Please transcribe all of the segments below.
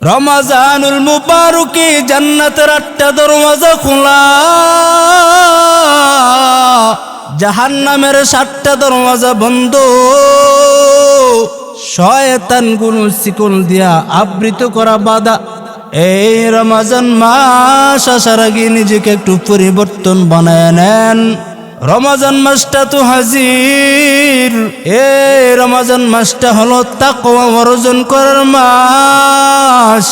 রমজানুল মুবারকে জান্নাতের 8টা দরওয়াজা খোলা, জাহান্নামের 7টা দরওয়াজা বন্ধ। শয়তানগুলো শিকল দিয়া আবৃত করা বাধা। এই রমজান মাস আসার আগে নিজেকে একটু পরিবর্তন বানায় নেন। রমজান মাসটা তো হাজির। এই রমজান মাসটা হলো তাকওয়া অর্জন করার মাস।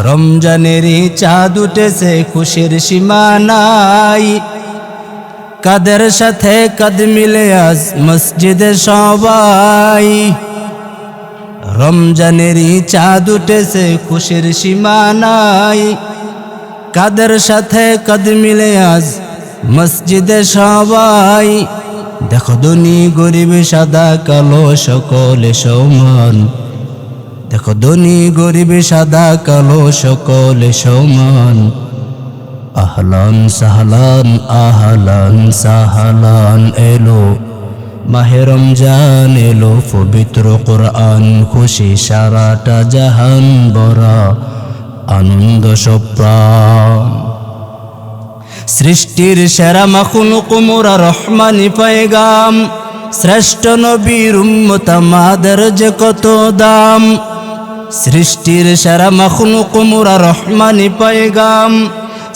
রমজানেরই চাঁদ উঠেছে, খুশির সীমা নাই। কাদের সাথে কাঁধ মিলে আজ মসজিদে সবাই। রমজানেরই চাঁদ উঠেছে, খুশির সীমা নাই। কাদের সাথে কাঁধ মিলে আজ মসজিদে সবাই। দেখো ধনী গরিব সাদা কালো সকলে সমান। দেখো ধনী গরিব সাদা কালো সকলে সমান। আহলান সাহলান আহলান সাহলান এলো মাহে রমজান, এলো পবিত্র কোরআন। খুশি সারাটা জাহান, ভরা আনন্দ সপ্রাণ। সৃষ্টির সেরা মাখলুক মোরা রহমানি পায়গাম। শ্রেষ্ঠ নবীর উম্মত আমাদের যে কত দাম। সৃষ্টির সেরা মাখলুক মোরা রহমানি পায়গাম।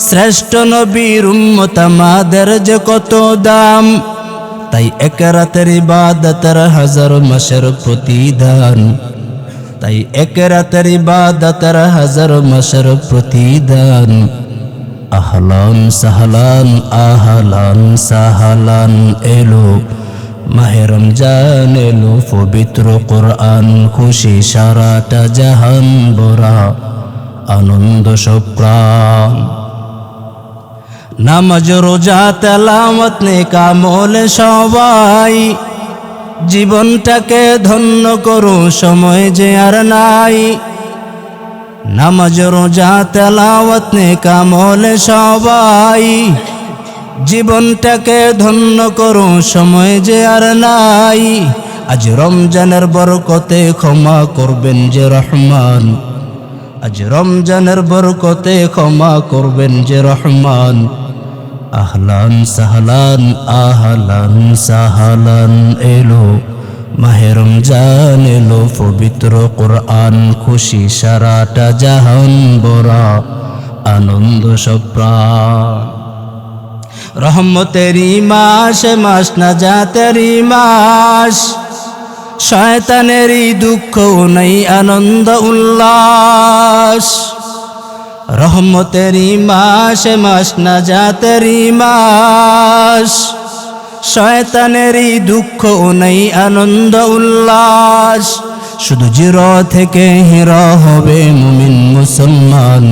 শ্রেষ্ঠ নবীর উম্মত আমাদের যে কত দাম। তাই এক রাতের ইবাদতের 1000 মাসের প্রতিদান। তাই এক রাতের ইবাদতের 1000 মাসের প্রতিদান। আহলান সাহলান আহলান সাহলান এলো মাহে রমজান, এলো পবিত্র কোরআন। খুশি সারাটা জাহান, ভরা আনন্দ সপ্রাণ। নামাজ রোজা তেলাওয়াত নেক আমল সবাই। জীবনটাকে ধন্য করো, সময় যে আর নাই। নামাজ রোজা তেলাওয়াত নেক আমল সবাই। জীবনটাকে ধন্য করো, সময় যে আর নাই। আজ রমজানের বরকতে ক্ষমা করবেন যে রহমান। আজ রমজানের বরকতে ক্ষমা করবেন যে রহমান। আহলান সাহলান আহলান সাহলান এলো মাহে রমজান, এলো পবিত্র কোরআন। খুশি সারাটা জাহান, ভরা আনন্দ সপ্রাণ। রহমতেরই মাস, মাস নাজাতেরই মাস। শয়তানেরই দুঃখ নাই, আনন্দ উল্লাস। রহমতেরই মাস, মাস নাজাতেরই মাস। শয়তানেরই দুঃখ নাই, আনন্দ উল্লাস। শুধু জিরো থেকে হিরো হবে মুমিন মুসলমান।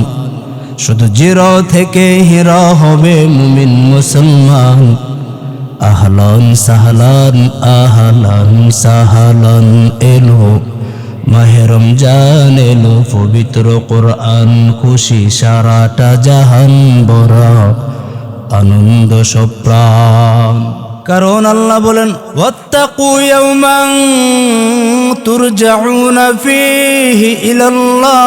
শুধু জিরো থেকে হিরো হবে মুমিন মুসলমান। আহলান সাহলান আহলান সাহলান এলো মাহে রমজান, এলো পবিত্র কোরআন। খুশি সারাটা জাহান, ভরা আনন্দ সপ্রাণ। কারণ আল্লাহ বলেন, ওয়াত্তাকু ইয়াওমান তুরজাউনা ফীহি ইলাল্লাহ।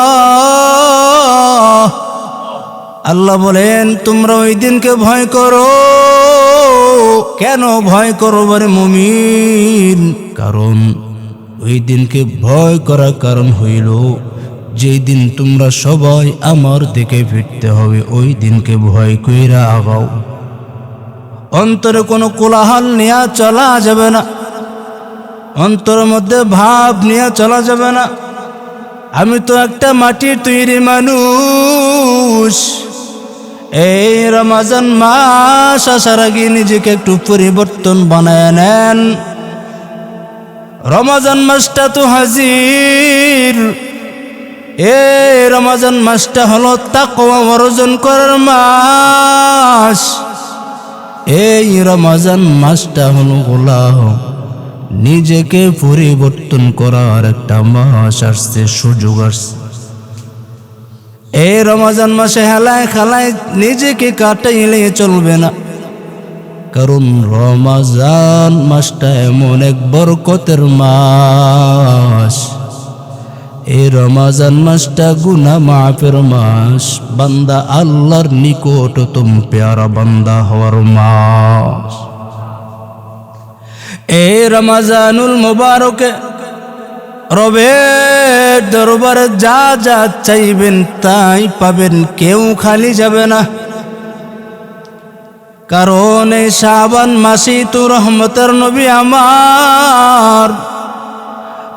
আল্লাহ বলেন, তোমরা ওই দিনকে ভয় করো। কেন ভয় করো বলে মুমিন? কারণ ওই দিনকে ভয় করার কারণ হইল, যেই দিন তোমরা সবাই আমার দিকে ফিরতে হবে, ওই দিনকে ভয় কইরা আগাও। অন্তরে কোনো কোলাহল নিয়ে চলা যাবে না। অন্তরের মধ্যে ভাব নিয়ে চলা যাবে না। আমি তো একটা মাটির তৈরি মানুষ। এই রমজান মাস আসার আগে নিজেকে একটু পরিবর্তন বানায় নেন। রমজান মাসটা তো হাজির। এই রমজান মাসটা হলো তাকওয়া অর্জন করার মাস। এই রমজান মাসটা হলো নিজেকে পরিবর্তন করার একটা মাস আসছে, সুযোগ আসছে। এই রমজান মাসে হেলায় খেলায় নিজেকে কাটাইলে চলবে না। কারণ রমজান মাসটা এমন এক বরকতের মাস। এই রমজান মাসটা গুনাহ মাফের মাস, বান্দা আল্লাহর নিকটতম পেয়ারা বান্দা হওয়ার মাস। এই রমজানুল মুবারকে রবের দরবারে যা যা চাইবেন তাই পাবেন, কেউ খালি যাবে না। কারণ এই শাবান মাসে তো রহমতের নবী আমার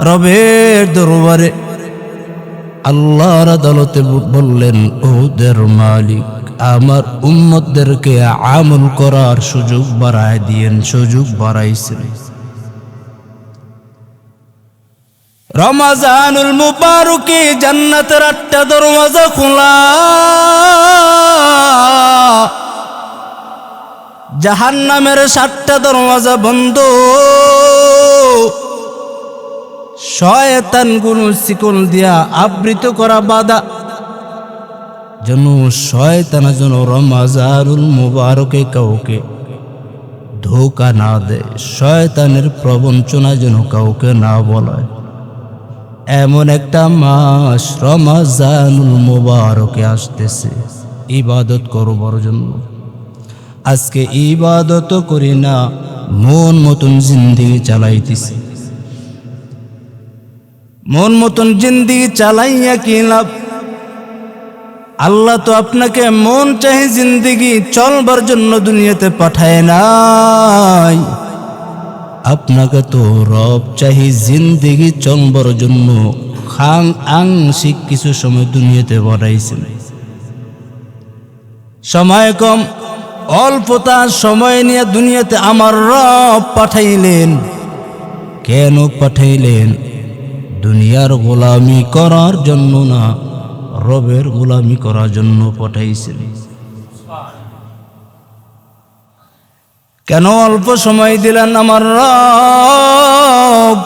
রবের দরবারে আল্লাহর আদালতে বললেন, ওদের মালিক আমার উম্মতদেরকে আমল করার সুযোগ বাড়ায় দিয়েন, সুযোগ বাড়াইছেন। রমজানুল মুবারকে জান্নাতের 8টা দরওয়াজা খোলা, জাহান্নামের 7টা দরওয়াজা বন্ধ। শয়তানগুলো শিকল দিয়া আবৃত করা বাধা, যেন শয়তান যেন রমজানুল মুবারকে কাউকে ধোঁকা না দেয়, শয়তানের প্রবঞ্চনা যেন কাউকে না বলায়। এমন একটা মাস রমজানুল মুবারকে আসতেছে ইবাদত করবার জন্য। আজকে ইবাদত করি না, মন মতন জিন্দেগি চালাইতেছি। মন মতন জিন্দেগি চালাইয়া কি লাভ? আল্লাহ তো আপনাকে মন চাহে জিন্দেগি চলবার জন্য দুনিয়াতে পাঠায় নাই, আপনাকে তো রব চাহি জিন্দেগি চলবার জন্য আংশিক কিছু সময় দুনিয়াতে বাড়াইছেন। সময় কম, অল্পতা সময় নিয়ে দুনিয়াতে আমার রব পাঠাইলেন। কেন পাঠাইলেন? দুনিয়ার গোলামি করার জন্য না, রবের গোলামি করার জন্য পাঠাইছেন। কেন অল্প সময় দিলেন আমার রব?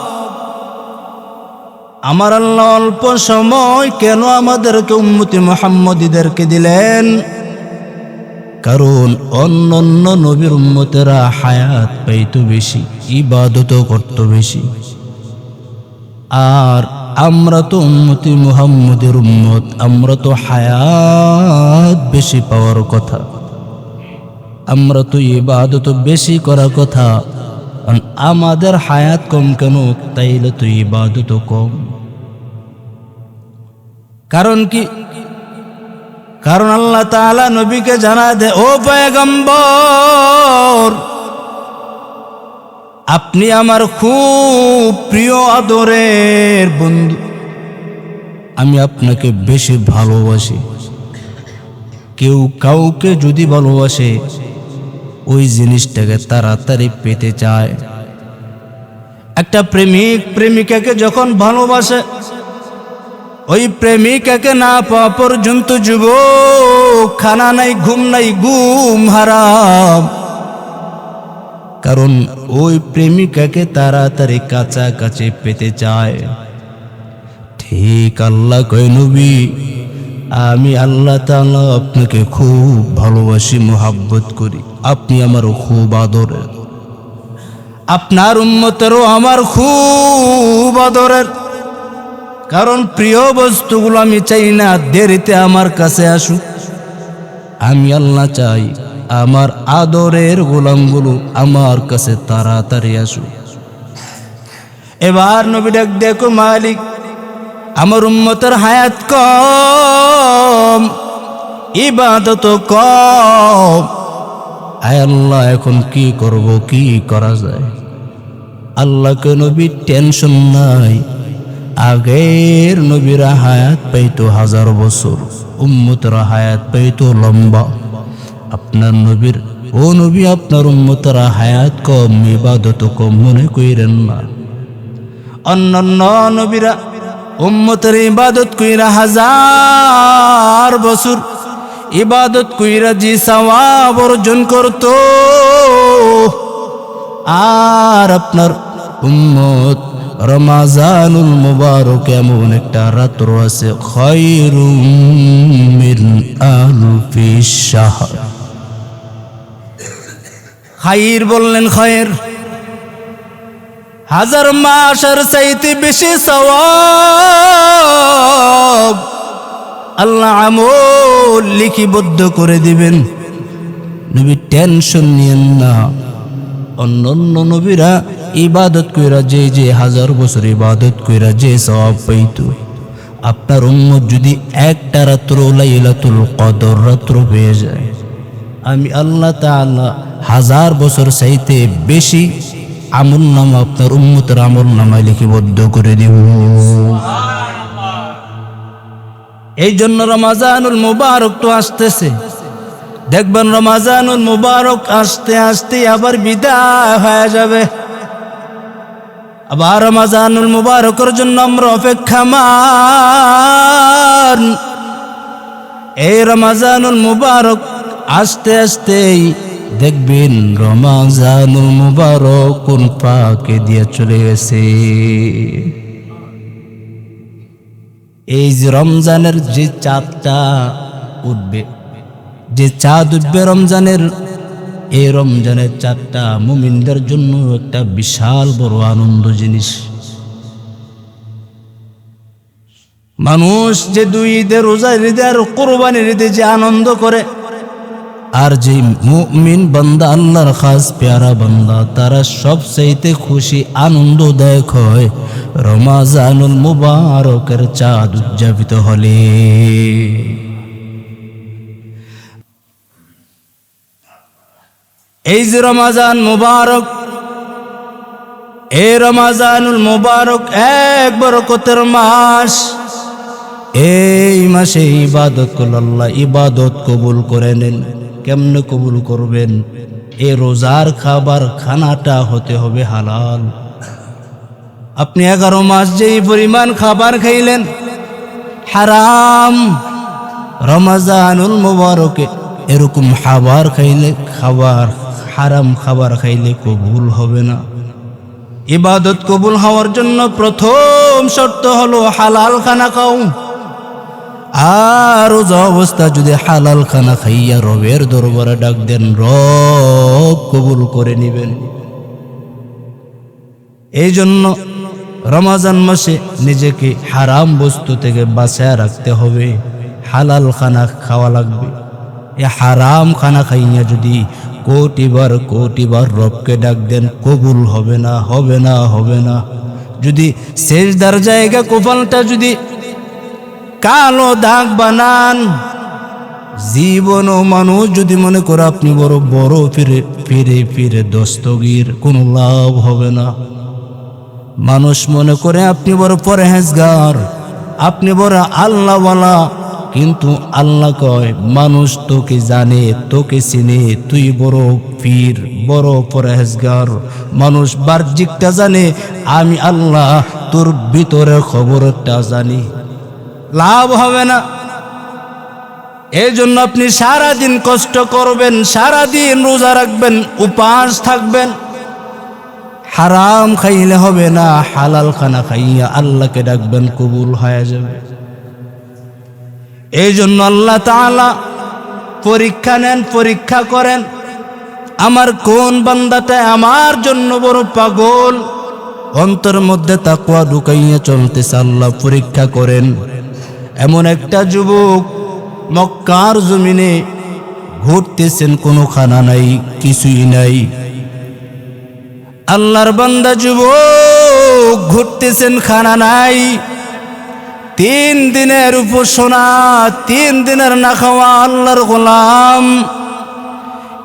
আমার আল্লাহ অল্প সময় কেন আমাদেরকে উম্মতি মুহাম্মদীদেরকে দিলেন? কারণ অন্যান্য নবীর উম্মতেরা হায়াত পাইতো বেশি, ইবাদত করত বেশি, আর আমরা তো উম্মতি মুহাম্মদের উম্মত, আমরা তো হায়াত বেশি পাওয়ার কথা, আমরা তো ইবাদত বেশি করার কথা। আমাদের হায়াত কম কেন? তাইলে তো ইবাদত কম। কারণ কি? কারণ আল্লাহ তাআলা নবীকে জানা দেয়, ও পয়গম্বর, আপনি আমার খুব প্রিয় আদরের বন্ধু, আমি আপনাকে বেশি ভালোবাসি। কেউ কাউকে যদি ভালোবাসে ওই জিনিসটাকে তাড়াতাড়ি পেতে চায়। একটা প্রেমিক প্রেমিকাকে যখন ভালোবাসে, ওই প্রেমিকাকে না পাওয়া পর্যন্ত যুবক খানা নাই, ঘুম নাই, ঘুম হারাম। কারণ ওই প্রেমিকাকে তাড়াতাড়ি কাছাকাছি পেতে চায়। ঠিক আল্লাহ কয়, নবী আমি আল্লাহ তাআলা আপনাকে খুব ভালোবাসি, মোহাব্বত করি, আপনি আমার খুব আদরের, আপনার উম্মতেরও আমার খুব আদরের। কারণ প্রিয় বস্তুগুলো আমি চাই না দেরিতে আমার কাছে আসুক, আমি আল্লাহ চাই আমার আদরের গোলামগুলো আমার কাছে তাড়াতাড়ি আসুক। এবার নবী ডাক দেখো, মালিক আমার উম্মতের হায়াত কম, ইবাদত কম, আয় আল্লাহ এখন কি করব, কি করা যায়? আল্লাহকে নবী টেনশন নাই। আগের নবীরা হায়াত পাইতো 1000 বছর, উম্মতরা হায়াত পাইতো লম্বা। আপনার নবীর, ও নবী আপনার উম্মতরা হায়াত কম, ইবাদত কম মনে কইরেন না। অন্যান্য নবীরা উম্মতের ইবাদত কইরা 1000 বছর ইবাদত কইরা যে সওয়াব অর্জন করত, আর আপনার উম্মত রমজানুল মুবারক এমন একটা রাত্র আছে, খায়রুম মিন আলফি শাহর। খায়র বললেন, খায়র হাজার মাসের চাইতে বেশি সওয়াব আল্লাহ আমল লিপিবদ্ধ করে দিবেন। নবী টেনশন নিয়েন না। অন্যান্য নবীরা ইবাদত কইরা যে হাজার বছর ইবাদত কইরা যে সওয়াব পাইতো, আপনার উম্মত যদি একটা রাত্র লাইলাতুল কদর রাত্র পেয়ে যায়, আমি আল্লাহ তাআলা হাজার বছর চাইতে বেশি আমল নামা আপনার উম্মতের আমল নামায় লিপিবদ্ধ করে দিব। এই জন্য রমাজানুল মুবারক তো আসতেছে, দেখবেন রমাজানুল মুবারক আসতে আসতে আবার বিদায় হয়ে যাবে। আবার রমাজানুল মুবারকের জন্য আমরা অপেক্ষামান। এই রমাজানুল মুবারক আস্তে আস্তেই দেখবেন রমাজানুল মুবারক কোন পাকে দিয়ে চলে গেছে। এই যে রমজানের যে চাঁদটা উঠবে, যে চাঁদ উঠবে রমজানের, এই রমজানের চাঁদটা মুমিনদের জন্য একটা বিশাল বড় আনন্দ জিনিস। মানুষ যে দুই ঈদের রোজা ঈদে আর কোরবানির ঈদে যে আনন্দ করে, আর যে মুমিন বান্দা আল্লাহর খাস প্যারা বান্দা, তারা সবচাইতে খুশি আনন্দদায়ক হয় রমাজানুল মুবারকের চাঁদ উদযাপিত হলে। এই যে রমাজান মুবারক, এই রমাজানুল মুবারক এক বরকতের মাস। এই মাসে ইবাদত করলে আল্লাহ ইবাদত কবুল করে নেন। কেমনে কবুল করবেন? এই রোজার খাবার খানাটা হতে হবে হালাল। আপনি 11 মাস যেই পরিমাণ খাবার খাইলেন হারাম, রমাজানুল মুবারকে এরকম খাবার খাইলে, হারাম খাবার খাইলে কবুল হবে না। ইবাদত কবুল হওয়ার জন্য প্রথম শর্ত হলো হালাল খানা খাও। আর রোজা অবস্থা যদি হালাল খানা খাইয়া রবের দরবারে ডাক দেন, রব কবুল করে নিবেন। এই জন্য রমজান মাসে নিজেকে হারাম বস্তু থেকে বাঁচায় রাখতে হবে, হালাল খানা খাওয়া লাগবে। এ হারাম খানা খাইয়া যদি কোটিবার রবকে ডাক দেন, কবুল হবে না, হবে না, হবে না। যদি সেজদার জায়গা কপালটা যদি কালো দাগ বানান, জীবনও মানুষ যদি মনে করে আপনি বড় বড় ফিরে দস্তগীর, কোনো লাভ হবে না। মানুষ মনে করে আপনি বড় পরহেজগার, আপনি বড় আল্লাহওয়ালা, কিন্তু আল্লাহ কয় মানুষ তোকে জানে, তোকে চিনে, তুই বড় পীর, বড় পরহেজগার। মানুষ বাহ্যিকটা জানে, আমি আল্লাহ তোর ভিতরের খবরটা জানি। লাভ হবে না। এই জন্য আপনি সারাদিন কষ্ট করবেন, সারাদিন রোজা রাখবেন, উপাস থাকবেন, হারাম খাইলে হবে না, হালাল খানা খাইয়া আল্লাহকে ডাকবেন, কবুল হয়ে যাবে। এই জন্য আল্লাহ তাআলা পরীক্ষা নেন, পরীক্ষা করেন, আমার কোন বান্দাটা আমার জন্য বড় পাগল, অন্তর মধ্যে তাকওয়া ঢুকাইয়া চলতেছে, আল্লাহ পরীক্ষা করেন। এমন একটা যুবক মক্কার জমিনে ঘুরতেছেন, কোনো খানা নাই, কিছুই নাই। আল্লাহর বান্দা যুবক ঘুরতেছেন, খানা নাই, 3 দিনের উপাসনা, 3 দিনের না খাওয়া আল্লাহর গোলাম।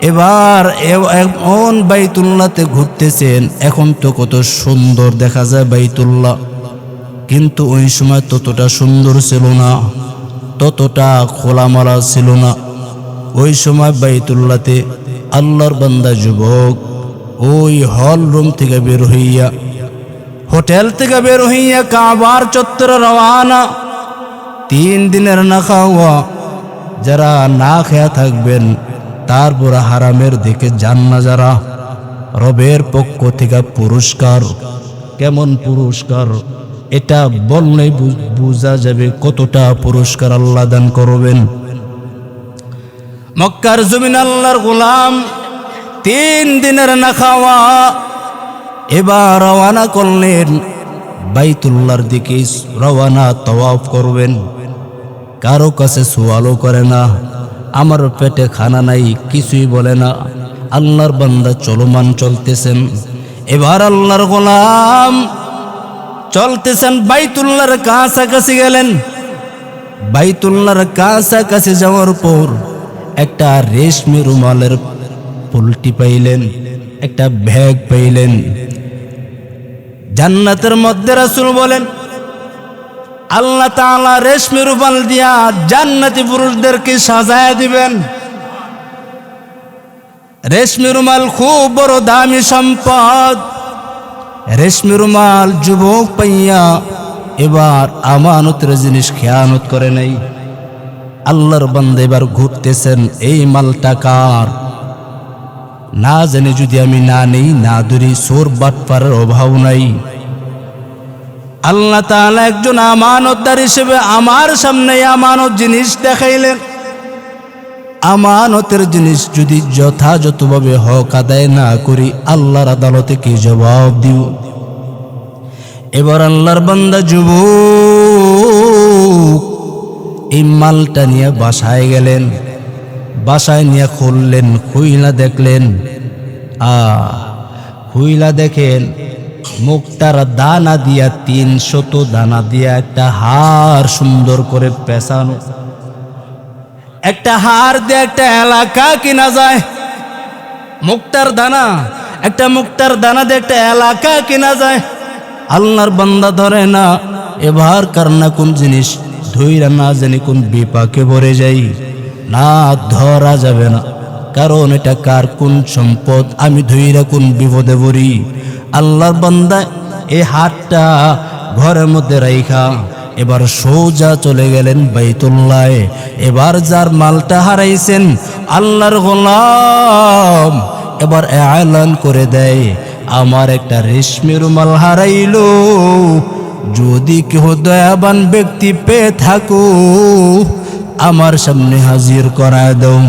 এবার এমন বাইতুল্লাহতে ঘুরতেছেন, এখন তো কত সুন্দর দেখা যায় বাইতুল্লাহ, কিন্তু ওই সময় ততটা সুন্দর ছিল না, ততটা খোলামালা ছিল না। ওই সময় বাইতুল্লাহতে আল্লাহর বান্দা যুবক ওই হল রুম থেকে বের হইয়া, হোটেল থেকে বের হইয়া কাবার চত্বরে রওয়ানা। 3 দিনের না খাওয়া, যারা না খেয়া থাকবেন, তারপর হারামের দিকে যান না যারা, রবের পক্ষ থেকে পুরস্কার। কেমন পুরস্কার? এটা বললেই বোঝা যাবে কতটা পুরস্কার আল্লাহ দান করবেন। মক্কার জমিন আল্লাহর গোলাম 3 দিনের না খাওয়া, এবার রওনা করলেন বাইতুল্লাহর দিকে। রওনা তওয়াফ করবেন। কারো কাছে সওয়ালও করে না, আমার পেটে খানা নাই, কিছুই বলে না। আল্লাহর বান্দা চলমান চলতেছেন। এবার আল্লাহর গোলাম চলতেছেন, বাইতুল্লাহর কাছাকাছি গেলেন। বাইতুল্লাহর কাছাকাছি যাওয়ার পর একটা রেশমি রুমালের পুলটি পাইলেন, একটা ব্যাগ পাইলেন। জান্নাতের মধ্যে রাসূল বলেন, আল্লাহ তাআলা রেশমি রুমাল দিয়া জান্নাতি পুরুষদেরকে সাজায় দিবেন। রেশমি রুমাল খুব বড় দামি সম্পদ। রেশমি রুমাল যুবক পাইয়া এবার আমানতের জিনিস খেয়ানত করে নাই। আল্লাহর বান্দা এবার ঘুরতেছেন, এই মালটা কার? না জানি যদি আমি না নেই, না ধরি, চোর বাটপারের অভাব নাই। আল্লাহ তাআলা একজন আমানতদার হিসেবে আমার সামনে আমানত জিনিস দেখাইলেন। আমানতের জিনিস যদি যথাযথভাবে হক আদায় না করি, আল্লাহর আদালতে কি জবাব দিব? এবার আল্লাহর বান্দা যুবক এই মালটা নিয়ে বাসায় গেলেন। বাসায় নিয়ে খুললেন, খুইলা দেখলেন, খুইলা দেখেন মুক্তার দানা দিয়া 300 দানা দিয়া একটা হার সুন্দর করে পেঁচানো। একটা হার দিয়ে একটা এলাকা কিনা যায়। মুক্তার দানা, একটা মুক্তার দানা দিয়ে একটা এলাকা কিনা যায়। আল্লাহর বান্দা ধরে না, এবার কার না কোন জিনিস ধইরা না জানি কোন বিপাকে ভরে যাই। না, ধরা যাবে না, কারণ এটা কার কোন সম্পদ, আমি ধইরা কোন বিপদে পড়ি। আল্লাহর বান্দা এই হাতটা ঘরের মধ্যে রাইখা এবার সোজা চলে গেলেন বাইতুল্লাহ। এবার যার মালটা হারাইছেন, আল্লাহর গোলাম এবার এলান করে দেয়, আমার একটা রেশমি রুমাল হারাইলো, যদি কেহ দয়াবান ব্যক্তি পেয়ে থাকো আমার সামনে হাজির করায় দাও,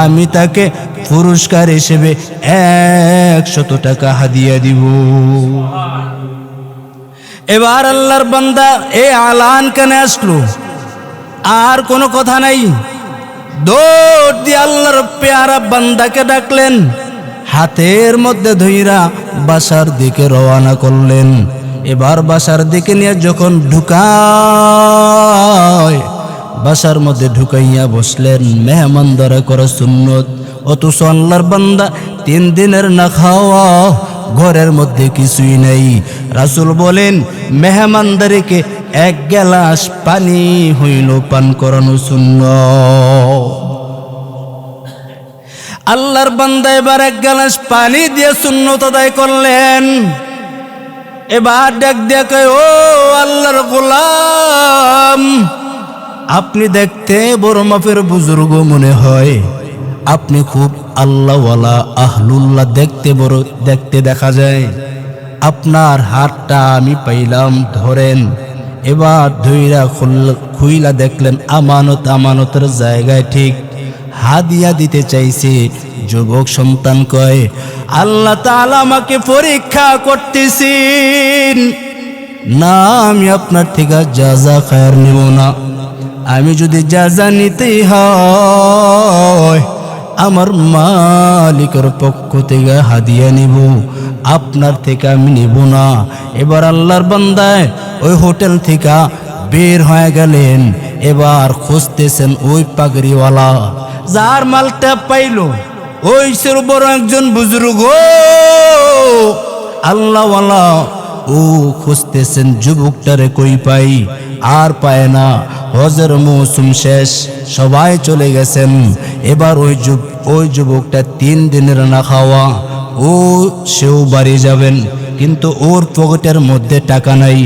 আমি তাকে পুরস্কার হিসেবে 100 টাকা হাদিয়া দিব। এবার আল্লাহর বান্দা এই আলান কানে আসলো, আর কোনো কথা নাই। দৌড় দিয়ে আল্লাহর পেয়ারা বান্দাকে ডাকলেন, হাতের মধ্যে ধইরা বাসার দিকে রওনা করলেন। এবার বাসার দিকে নিয়ে যখন ঢুকায়, বাসার মধ্যে ঢুকাইয়া বসলেন। মেহমানদারি করা সুন্নত, অথচ আল্লাহর বান্দা 3 দিনের না খাওয়া, ঘরের মধ্যে কিছুই নেই। রাসূল বলেন, মেহমানদারিকে 1 গ্লাস পানি হইল পান করানো সুন্নত। আল্লাহর বান্দা এবার 1 গ্লাস পানি দিয়ে সুন্নত আদায় করলেন। এবার ডাক দিয়ে কয়, ও আল্লাহর গোলাম, আপনি দেখতে বড় মাপের বুজুর্গ মনে হয়, আপনি খুব আল্লাহওয়ালা আহলুল্লাহ দেখতে দেখা যায়। আপনার হাতটা আমি পাইলাম, ধরেন। এবার ধইরা খুইলা দেখলেন আমানতের জায়গায় ঠিক হাদিয়া দিতে চাইছে। যুবক সন্তান কয়, আল্লাহ তাআলা আমাকে পরীক্ষা করতেছেন না, আমি আপনার থেকে জাযা খায়ের নেব না। আমি যদি জাযা নিতেই হয় আমার মালিকের পক্ষ থেকে হাদিয়া নিব, আপনার থেকে আমি নিব না। এবার আল্লাহর বান্দায় ওই হোটেল থেকে বের হয়ে গেলেন। এবার খুঁজতেছেন ওই পাগড়িওয়ালা, যার মালটা পাইল ওই সে বড় একজন বুজুর্গ আল্লাহওয়ালা। ও খুঁজতেছেন যুবকটারে কই পাই, আর পায় না। হজের মৌসুম শেষ, সবাই চলে গেছেন। এবার ওই যুবকটা 3 দিনের না খাওয়া, ও সেও বাড়ি যাবেন, কিন্তু ওর পকেটের মধ্যে টাকা নাই।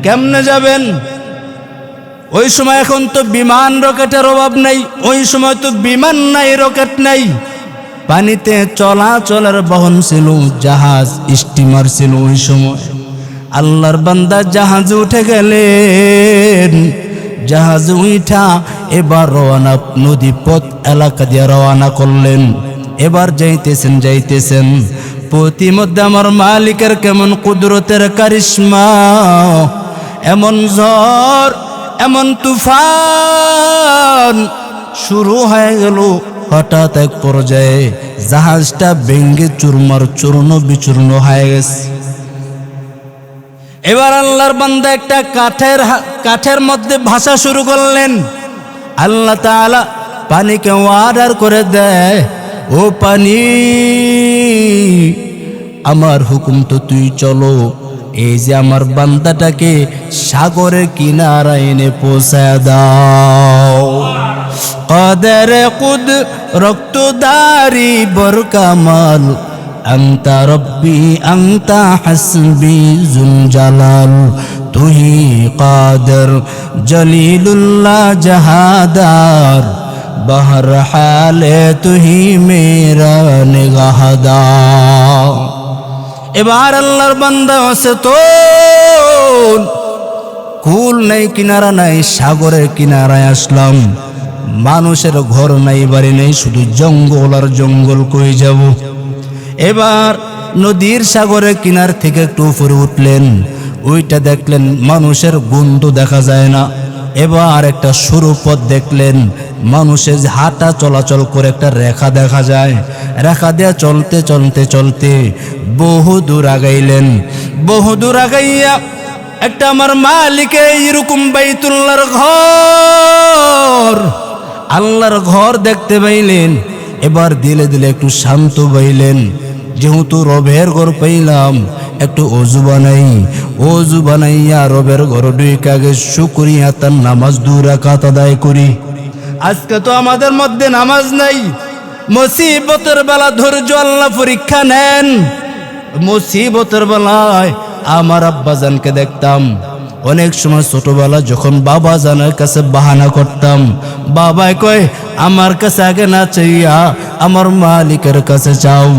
কেমনে যাবেন? ওই সময় এখন তো বিমান রকেটের অভাব নাই, ওই সময় তো বিমান নাই, রকেট নাই। পানিতে চলাচলের বাহন ছিল জাহাজ, স্টিমার ছিল ওই সময়। আল্লাহর বান্দা জাহাজে উঠে গেলেন। জাহাজে উঠা এবার রওনা, নদী পথ এলাকা দিয়ে রওনা করলেন। এবার যাইতেছেন প্রতিমধ্যে আমার মালিকের কেমন কুদরতের কারিশমা, এমন ঝড় এমন তুফান শুরু হয়ে গেল। হঠাৎ এক পর্যায়ে জাহাজটা ভেঙ্গে চুরমার চূর্ণ বিচূর্ণ হয়ে গেছে। এবার আল্লাহর বান্দা একটা কাঠের মধ্যে ভাষা শুরু করলেন। আল্লাহ তাআলা পানিকে অর্ডার করে দেয়, ও পানি, আমার হুকুম তো তুই চলো, এই যে আমার বান্দাটাকে সাগরের কিনারায় এনে পৌঁছায় দাও। কদর কুদ রক্তদারি বরকামাল, আন্তা রব্বি আন্তা হাসবি জুল জালাল, তুহি কাদের জলিলুল্লাহ জাহাদার, বহর হালে তুহি মেরা নিগাহদার। এবার আল্লাহর বান্দা আছে তো কুল নাই, কিনারা নাই, সাগরের কিনারায় আসলাম। মানুষের ঘর নাই, বাড়ি নেই, শুধু জঙ্গল আর জঙ্গল, কই যাব। এবার নদীর সাগরের কিনার থেকে একটু উপরে উঠলেন, ওইটা দেখলেন মানুষের গন্ধ দেখা যায় না। এবার একটা সরু পথ দেখলেন, মানুষের হাঁটা চলাচল করে একটা রেখা দেখা যায়। রেখা দিয়ে চলতে চলতে চলতে বহু দূর আগাইলেন। বহু দূর আগাইয়া একটা আমার মালিকের এরকম বাইতুল্লাহর ঘর, আল্লাহর ঘর দেখতে পাইলেন। এবার দিলে দিলে একটু শান্ত পাইলেন, যেহেতু রবের ঘর পাইলাম, একটু অজু বানাই। অজু বানাইয়া রবের ঘর ঢুকে আগে শুকরিয়া তার নামাজ 2 রাকাত আদায় করি। আজকে তো আমাদের মধ্যে নামাজ নাই। মুসিবতের বেলা ধৈর্য আল্লাহ পরীক্ষা নেন। মুসিবতের বেলায় আমার আব্বাজানকে দেখতাম, অনেক সময় ছোটবেলা যখন বাবা জানের কাছে বাহানা করতাম, বাবাই কয় আমার কাছে আগে না চাইয়া আমার মালিকের কাছে চাও,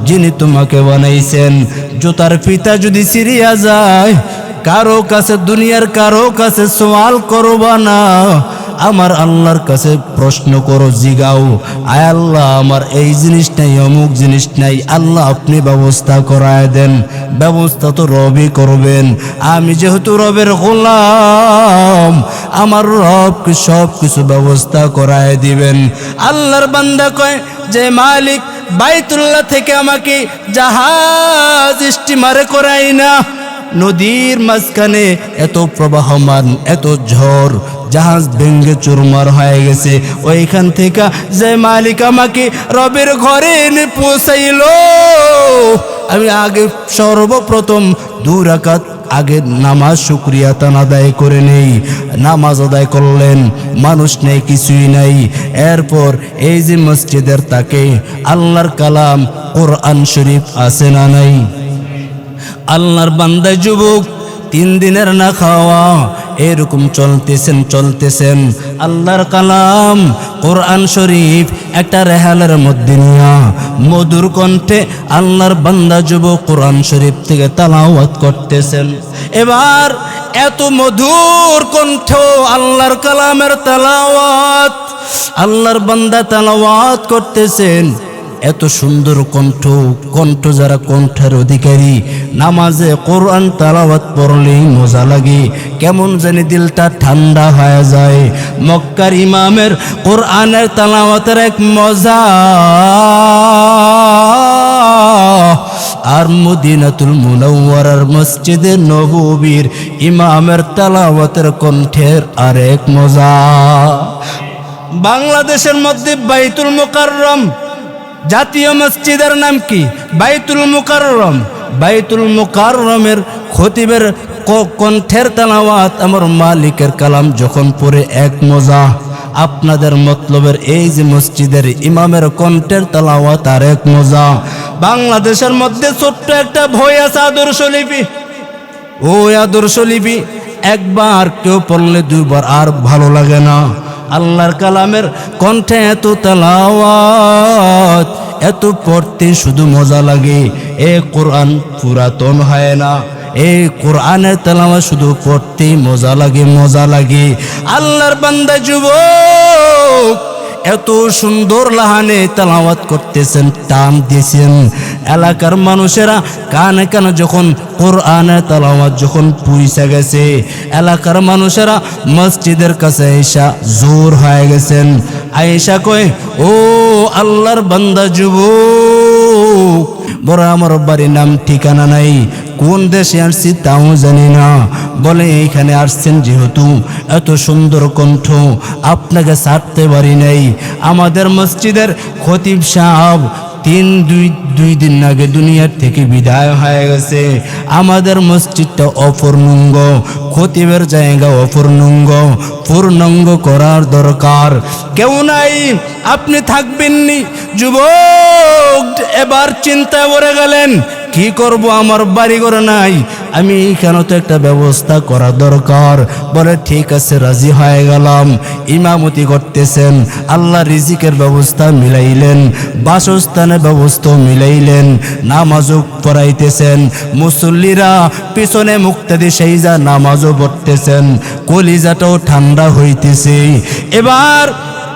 যিনি তোমাকে বানাইছেন। জুতার ফিতা যদি ছিঁড়িয়া যায়, কারো কাছে, দুনিয়ার কারো কাছে সওয়াল করবা না, আমার আল্লাহর কাছে প্রশ্ন করো, জিগাও, আয় আল্লাহ আমার এই জিনিস নাই, অমুক জিনিস নাই, আল্লাহ আপনি ব্যবস্থা করায় দেন। ব্যবস্থা তো রবই করবেন। আমি যেহেতু রবের গোলাম, আমার রবকে সব কিছু ব্যবস্থা করায় দিবেন। আল্লাহর বান্দা কয় যে মালিক বাইতুল্লাহ থেকে আমাকে জাহাজ স্টিমারে করাই না। নদীর মাঝখানে এত প্রবাহমান, এত ঝড়, জাহাজ ভেঙ্গে চুরমার হয়ে গেছে। ওইখান থেকে যে মালিক আমাকে রবের ঘরে এনে পৌঁছাইল, আমি আগে সর্বপ্রথম 2 রাকাত আগে নামাজ শুকরিয়া তান আদায় করে নেই। নামাজ আদায় করলেন, মানুষ নেই, কিছুই নাই। এরপর এই যে মসজিদের তাকে আল্লাহর কালাম কোরআন শরীফ আছে না নাই? আল্লাহর বান্দা যুবক 3 দিনের না খাওয়া এরকম চলতেছেন। আল্লাহর কালাম কোরআন শরীফ একটা রেহালের মধ্যে নিয়া মধুর কণ্ঠে আল্লাহর বান্দা যুবক কোরআন শরীফ থেকে তেলাওয়াত করতেছেন। এবার এত মধুর কণ্ঠ আল্লাহর কালামের তেলাওয়াত, আল্লাহর বান্দা তেলাওয়াত করতেছেন। এত সুন্দর কণ্ঠ যারা কণ্ঠের অধিকারী, নামাজে কোরআন তেলাওয়াত পড়লেই মজা লাগে, কেমন জানি দিলটা ঠান্ডা হয়ে যায়। মক্কার ইমামের কোরআনের তেলাওয়াতের এক মজা, আর মদিনাতুল মুনাওয়ারার মসজিদে নববীর ইমামের তেলাওয়াতের কণ্ঠের আরেক মজা। বাংলাদেশের মধ্যে বাইতুল মুকাররম জাতীয় মসজিদের নাম কি? বাইতুল মুকাররম। বাইতুল মুকাররমের খতিবের কণ্ঠের তেলাওয়াত আমার মালিকের কালাম যখন পড়ে এক মজা। আপনাদের মতলবের এই যে মসজিদের ইমামের কণ্ঠের তেলাওয়াত আর এক মজা। বাংলাদেশের মধ্যে ছোট্ট একটা বই আছে আদর্শ লিপি। ওই আদর্শ লিপি একবার কেউ পড়লে 2 বার আর ভালো লাগে না। আল্লাহর কালামের কণ্ঠে এত তেলাওয়াত, এত পড়তে শুধু মজা লাগে। এ কোরআন পুরাতন হয় না, এই কোরআনের তেলাওয়াত শুধু পড়তেই মজা লাগে। আল্লাহর বান্দা যুবক এত সুন্দর লাহানে তেলাওয়াত করতেছেন, টান দিয়েছেন। এলাকার মানুষেরা কানে কানে যখন কোরআনের তেলাওয়াত যখন পৌঁছে গেছে, এলাকার মানুষেরা মসজিদের কাছে আয়েশা জোর হয়ে গেছেন। আয়েশা কয়, ও আল্লাহর বান্দা যুবক, বড় আমার বাড়ির নাম ঠিকানা নাই, কোন দেশে আসছি তাও জানি না, বলে এইখানে আসছেন যেহেতু এত সুন্দর কণ্ঠ, আপনাকে ছাড়তে পারি নাই। আমাদের মসজিদের খতিব সাহেব দুই দিন আগে দুনিয়ার থেকে বিদায় হয়ে গেছে। আমাদের মসজিদটা অপূর্ণাঙ্গ, খতিবের জায়গা অপূর্ণাঙ্গ, পূর্ণাঙ্গ করার দরকার। কেউ নাই, আপনি থাকবেননি। যুবক এবার চিন্তা করে গেলেন, কি করব, আমার বাড়ি ঘর নাই, আমি এখানে তো একটা ব্যবস্থা করা দরকার। বলে ঠিক আছে, রাজি হয়ে গেলাম। ইমামতি করতেছেন, আল্লাহ রিজিকের ব্যবস্থা মিলাইলেন, বাসস্থানের ব্যবস্থা মিলাইলেন, নামাজও পড়াইতেছেন, মুসল্লিরা পিছনে মুক্তাদি সেইজা নামাজও পড়তেছেন, কলিজাটাও ঠান্ডা হইতেছে। এবার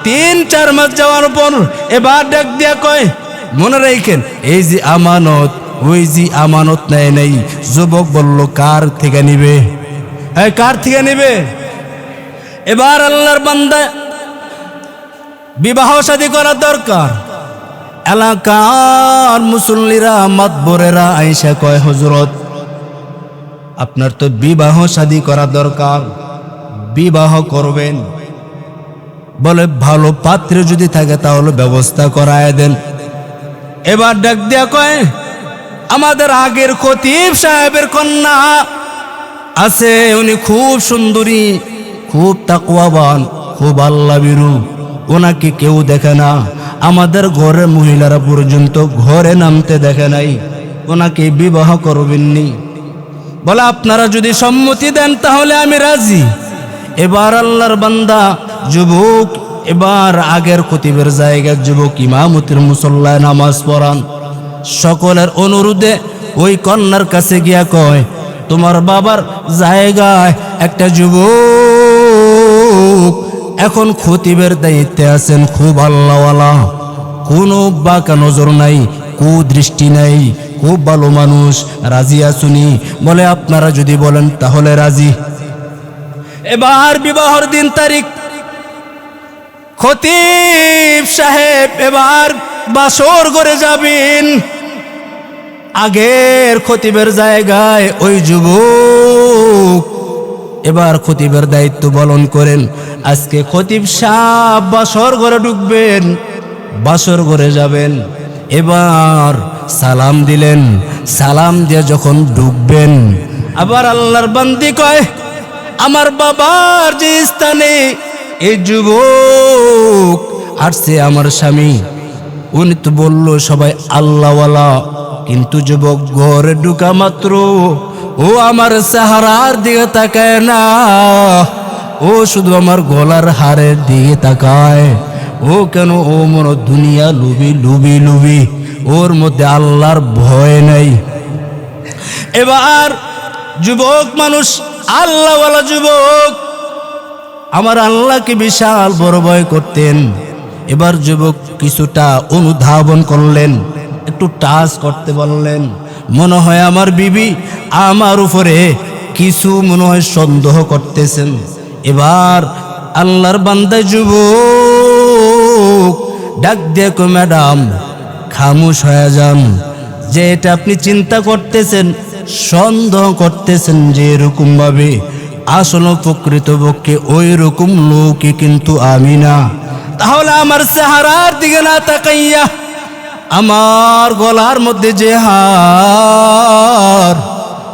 3-4 মাস যাওয়ার পর এবার ডাক দিয়া কয়, মনে রাখেন এই যে আমানত, ওই যে আমানত নেয় নেই। যুবক বলল, কার থেকে নিবে? হ্যাঁ, কার থেকে নিবে? এবার আল্লাহর বান্দা বিবাহ শাদী করা দরকার। এলাকার মুসল্লিরা মাতবরেরা আয়েশা কয়, হযরত আপনার তো বিবাহ শাদী করা দরকার, বিবাহ করবেন। বলে ভালো পাত্র যদি থাকে তাহলে ব্যবস্থা করায় দেন। এবার ডাক দিয়া কয়, আমাদের আগের খতিব সাহেবের কন্যা আছে, উনি খুব সুন্দরী, খুব তাকওয়াবান, খুব আল্লাহভীরু, ওনাকে কেউ দেখে না, আমাদের ঘরের মহিলারা পর্যন্ত ঘরে নামতে দেখে নাই, ওনাকে বিবাহ করবেননি। বলে আপনারা যদি সম্মতি দেন তাহলে আমি রাজি। এবার আল্লাহর বান্দা যুবক এবার আগের খতিবের জায়গায় যুবক ইমামতির মুসল্লায় নামাজ পড়ান। সকলের অনুরোধে ওই কন্যার কাছে গিয়া কয়, তোমার বাবার জায়গায় একটা যুবক এখন খতিবের দায়িত্বে আছেন, খুব আল্লাহওয়ালা, কোনো বাঁকা নজর নাই, কুদৃষ্টি নাই, খুব ভালো মানুষ, রাজি আছুনি? বলে আপনারা যদি বলেন তাহলে রাজি। এবার বিবাহর দিন তারিখ, খতিব সাহেব এবার বাসর করে যাবেন। আগের খতিবের জায়গায় ওই যুবক এবার খতিবের দায়িত্ব পালন করেন। আজকে খতিব সাহেব বাসর ঘরে ঢুকবেন, বাসর ঘরে যাবেন। এবার সালাম দিলেন, সালাম দিয়ে যখন ঢুকবেন, আবার আল্লাহর বান্দি কয়, আমার বাবার যে স্থানে এই যুবক আসছে আমার স্বামী, উনি তো বলল সবাই আল্লাহওয়ালা, কিন্তু যুবক ঘরে ঢুকা মাত্র ও আমার চেহারার দিকে তাকায় না, ও শুধু আমার গলার হারের দিকে তাকায়। ও কেন? ও মন দুনিয়া লুবি লুবি লুবি, ওর মধ্যে আল্লাহর ভয় নাই। এবার যুবক মানুষ, আল্লাহওয়ালা যুবক, আমার আল্লাহকে বিশাল বড় ভয় করতেন। এবার যুবক কিছুটা অনুধাবন করলেন, একটু টাচ করতে বললেন, মনে হয় আমার বিবি আমার উপরে কিছু মনে হয় সন্দেহ করতেছেন। এবার আল্লাহর বান্দা যুবক ডাক দেখো, ম্যাডাম খামোশ হয়ে যান, যে এটা আপনি চিন্তা করতেছেন, সন্দেহ করতেছেন যে এরকম ভাবে, আসলে প্রকৃতপক্ষে ওই রকম লোকই কিন্তু আমি না। তাহলে আমার চেহারার দিকে না তাকাইয়া আমার গলার মধ্যে যে হার,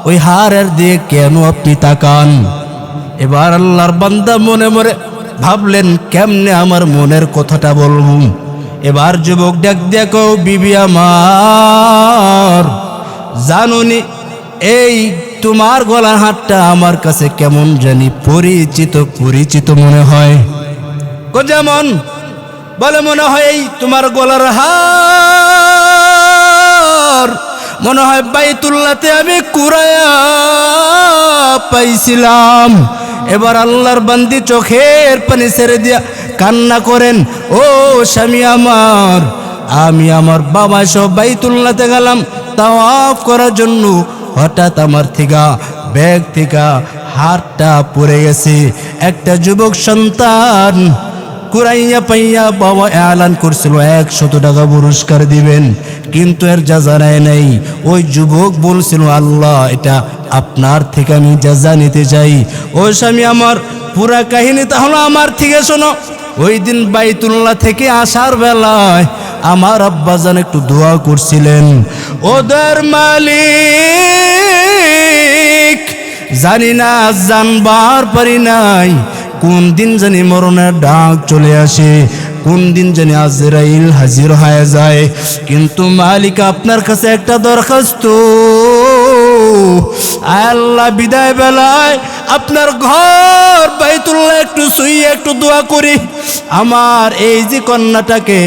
ওই হারের দিকে কেন আপনি তাকান? এবার আল্লাহর বান্দা মনে মনে ভাবলেন, কেমনে আমার মনের কথাটা বলবো। এবার যুবক ডাক দেখো, বিবি আমার, জানুনি এই তোমার গলার হাতটা আমার কাছে কেমন জানি পরিচিত পরিচিত মনে হয়। যেমন? বলে মনে হয় এই তোমার গলার হার মনে হয় বাইতুল্লাহতে আমি কুরায়া পাইছিলাম। এবার আল্লাহর বান্দি চোখের পানি ছেড়ে দিয়া কান্না করেন, ও স্বামী আমার, আমি আমার বাবা সহ বাইতুল্লাহতে গেলাম তাওয়াফ করার জন্য। হঠাৎ আমার থেকে ব্যাগ থেকে হাতটা পড়ে গেছে। একটা যুবক সন্তান কুরাইয়া পাইয়া বাবা এলান করছিল 100 টাকা পুরস্কার দিবেন, কিন্তু এর যাজা নেয় নাই। ওই যুবক বলছিল, আল্লাহ এটা আপনার থেকে আমি যাজা নিতে চাই। ও স্বামী, আমার পুরা কাহিনী তাহলে আমার থেকে শোনো। ওই দিন বাইতুল্লাহ থেকে আসার বেলায় আমার আব্বাজান একটু দোয়া করছিলেন, ওদের মালিক জানি না জানবার পারি নাই, কোন দিন জানি মরণের ডাক চলে আসে, কোন দিন জানি আজরাইল হাজির হয়ে যায়, কিন্তু মালিক আপনার কাছে একটা দরখাস্ত, আল্লাহ বিদায় বেলায় আপনার ঘর বাইতুল্লাহ একটু শুয়ে একটু দোয়া করি, আমার এই যে কন্যাটাকে,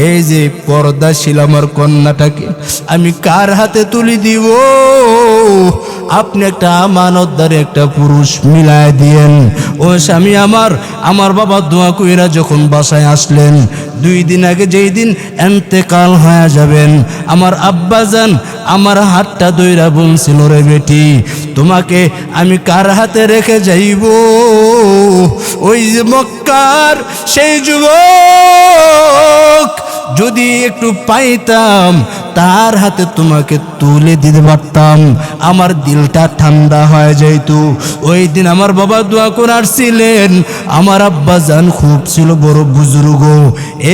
এই যে পর্দাশীল আমার কন্যাটাকে আমি কার হাতে তুলে দিব? আপনি একটা আমানতদার একটা পুরুষ মিলায় দিয়েন। ও স্বামী, আমার বাবা দোয়া কইরা যখন বাসায় আসলেন, 2 দিন আগে যেই দিন এন্তেকাল হয়ে যাবেন, আমার আব্বাজান আমার হাতটা দইরা বলছিল, রে বেটি তোমাকে আমি কার হাতে রেখে যাইব? ওই যে মক্কার সেই যুবক যদি একটু পাইতাম তার হাতে তোমাকে তুলে দিতে পারতাম, আমার দিলটা ঠান্ডা হয়ে যাইত। ওই দিন আমার বাবা দোয়া করার ছিলেন, আমার আব্বাজান খুব ছিল বড় বুজুর্গ।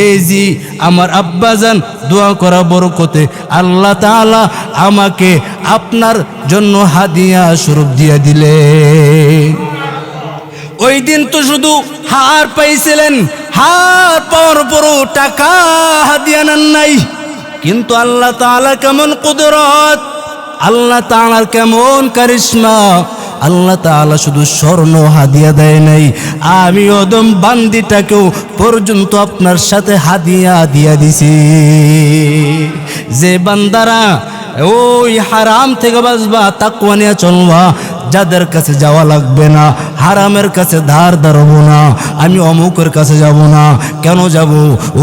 এই যে আমার আব্বাজান দোয়া করা বরকতে আল্লাহ তাআলা আমাকে আপনার জন্য হাদিয়া স্বরূপ দিয়ে দিলে। ওই দিন তো শুধু হার পাইছিলেন, হার পাওয়ার পরও টাকা হাদিয়া নেন নাই, কিন্তু আল্লাহ তাআলা কেমন কুদরত, আল্লাহ তাআলার কেমন কারিশমা, আল্লাহ তাআলা শুধু স্বর্ণ হাদিয়া দেয় নাই, আমি অদম বান্দিটাকেও পর্যন্ত আপনার সাথে হাদিয়া দিয়া দিছি। যে বান্দারা ওই হারাম থেকে বাঁচবা, তাকওয়া নিয়ে চলবা, যাদের কাছে যাওয়া লাগবে না, হারামের কাছে ধার ধারবো না, আমি অমুকের কাছে যাব না, কেন যাব?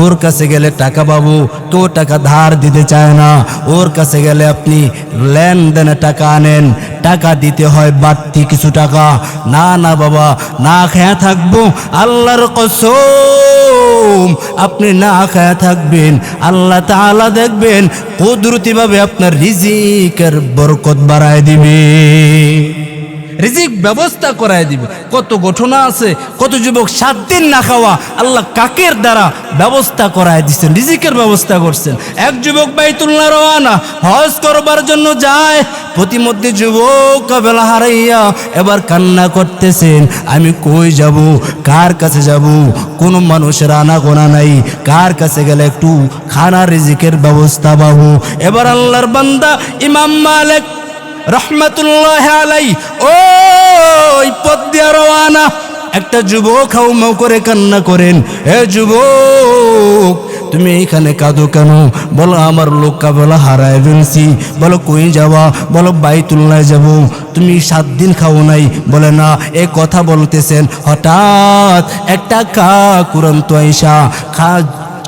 ওর কাছে গেলে টাকা পাবো, কেউ টাকা ধার দিতে চায় না, ওর কাছে গেলে আপনি লেনদেনে টাকা আনেন, টাকা দিতে হয় বাড়তি কিছু টাকা। না না বাবা, না খেয়ে থাকবো, আল্লাহর কসম আপনি না খেয়ে থাকবেন, আল্লাহ তাআলা দেখবেন কুদরতিভাবে আপনার রিজিকের বরকত বাড়ায় দিবে, রিজিক ব্যবস্থা করায় দিবে। কত ঘটনা আছে, কত যুবক 7 দিন না খাওয়া, আল্লাহ কাকের দ্বারা ব্যবস্থা করায় দিচ্ছেন, রিজিকের ব্যবস্থা করছেন। এক যুবক বাইতুল্লাহ রওয়ানা হজ করবার জন্য যায়, প্রতিমধ্যে যুবক কাফেলা হারাইয়া এবার কান্না করতেছেন, আমি কই যাব, কার কাছে যাব? কোনো মানুষের আনাগোনা নাই, কার কাছে গেলে একটু খানা রিজিকের ব্যবস্থা পাবো? এবার আল্লাহর বান্দা ইমাম মালিক রহমাতুল্লাহ আলাই ওই পথ দিয়ে রওয়ানা। একটা যুবক হাউমাউ করে কান্না করেন, হে যুবক তুমি এইখানে কাঁদো কেন? বলো আমার লোক কাফেলা হারায় ফেলছি। বলো কই যাওয়া? বলো বাইতুল্লাহ যাব। তুমি 7 দিন খাও নাই? বলে না। এ কথা বলতেছেন, হঠাৎ একটা কাক উড়ন্ত আইসা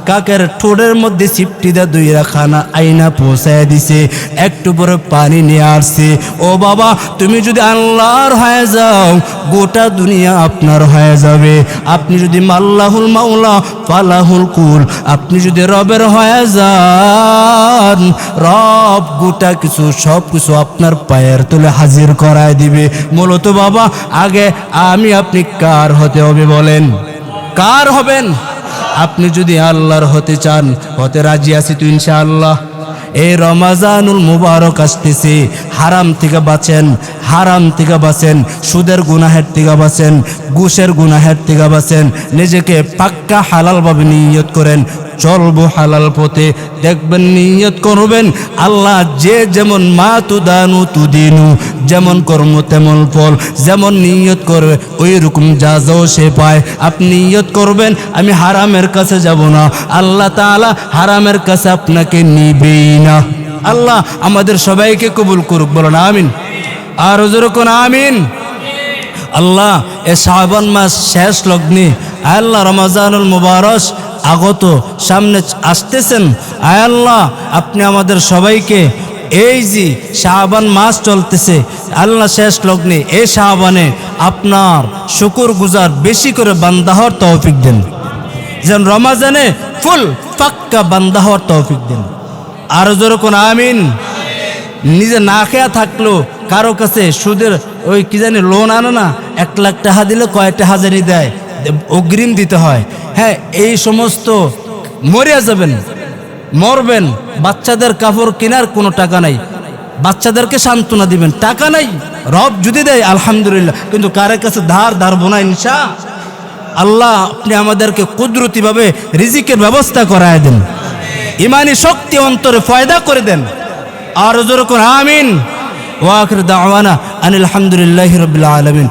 কাকের ঠোঁটের মধ্যে সিপটি দা দুইরা খানা আইনা পৌঁছায় দিছে, একটু পরে পানি নিয়ে আসছে। ও বাবা, তুমি যদি আল্লাহর হয়ে যাও, গোটা দুনিয়া আপনার হয়ে যাবে। আপনি যদি মাল্লাহুল মাওলা ফালাহুল কুল, আপনি যদি রবের হয়ে যান, রব গোটা কিছু সব কিছু আপনার পায়ের তলে হাজির করায় দিবে। মূলত বাবা, আগে আমি আপনি কার হতে হবে বলেন? কার হবেন? আপনি যদি আল্লাহর হতে চান, হতে রাজি আছি তো ইনশাআল্লাহ। এই রমাজানুল মুবারক আসতেছে, হারাম থেকে বাঁচেন, হারাম থেকে বাঁচেন, সুদের গুনাহের থেকে বাঁচেন, ঘুষের গুনাহের থেকে বাঁচেন, নিজেকে পাক্কা হালালভাবে নিয়ত করেন, চলবো হালাল পথে। দেখবেন নিয়ত করবেন, আল্লাহ যে যেমন মা তুদানু তুদিনু, যেমন কর্ম তেমন ফল, যেমন নিয়ত করবে ওই রকম যা যাও সে পায়। আপনি নিয়ত করবেন আমি হারামের কাছে যাব না, আল্লাহ তাআলা হারামের কাছে আপনাকে নিবেই না। আল্লাহ আমাদের সবাইকে কবুল করুক, বলেন আমিন। আর যেরকম আমিন। আল্লাহ এ শাবান মাস শেষ লগ্নে, আল্লাহ রমজানুল মুবারক আগত সামনে আসতেছেন। আয় আল্লাহ, আপনি আমাদের সবাইকে এই যে শাবান মাস চলতেছে আল্লাহ শেষ লগ্নে, এই শাবানে আপনার শুকর গুজার বেশি করে বান্দা হওয়ার তৌফিক দেন, যেন রমাজানে ফুল পাক্কা বান্দা হওয়ার তৌফিক দেন। আর যেরকম আমিন। নিজে না খেয়া থাকলো কারো কাছে সুদের ওই কি জানি লোন আনে না, 1 লাখ টাকা দিলে কয়টা হাজারি দেয়, অগ্রিম দিতে হয়। হ্যাঁ, এই সমস্ত মরিয়া যাবেন, মরবেন, বাচ্চাদের কাপড় কেনার কোনো টাকা নাই, বাচ্চাদেরকে সান্ত্বনা দিবেন, টাকা নাই। রব যদি দেয় আলহামদুলিল্লাহ, কিন্তু কারের কাছে ধারবো না ইনশা আল্লাহ। আপনি আমাদেরকে কুদরতিভাবে রিজিকের ব্যবস্থা করায় দেন, ইমানি শক্তি অন্তরে ফয়দা করে দেন। আর যেরকম আমিন। ওয়া আখির দাওয়ানা আনিল হামদুলিল্লাহি রাব্বিল আলামিন।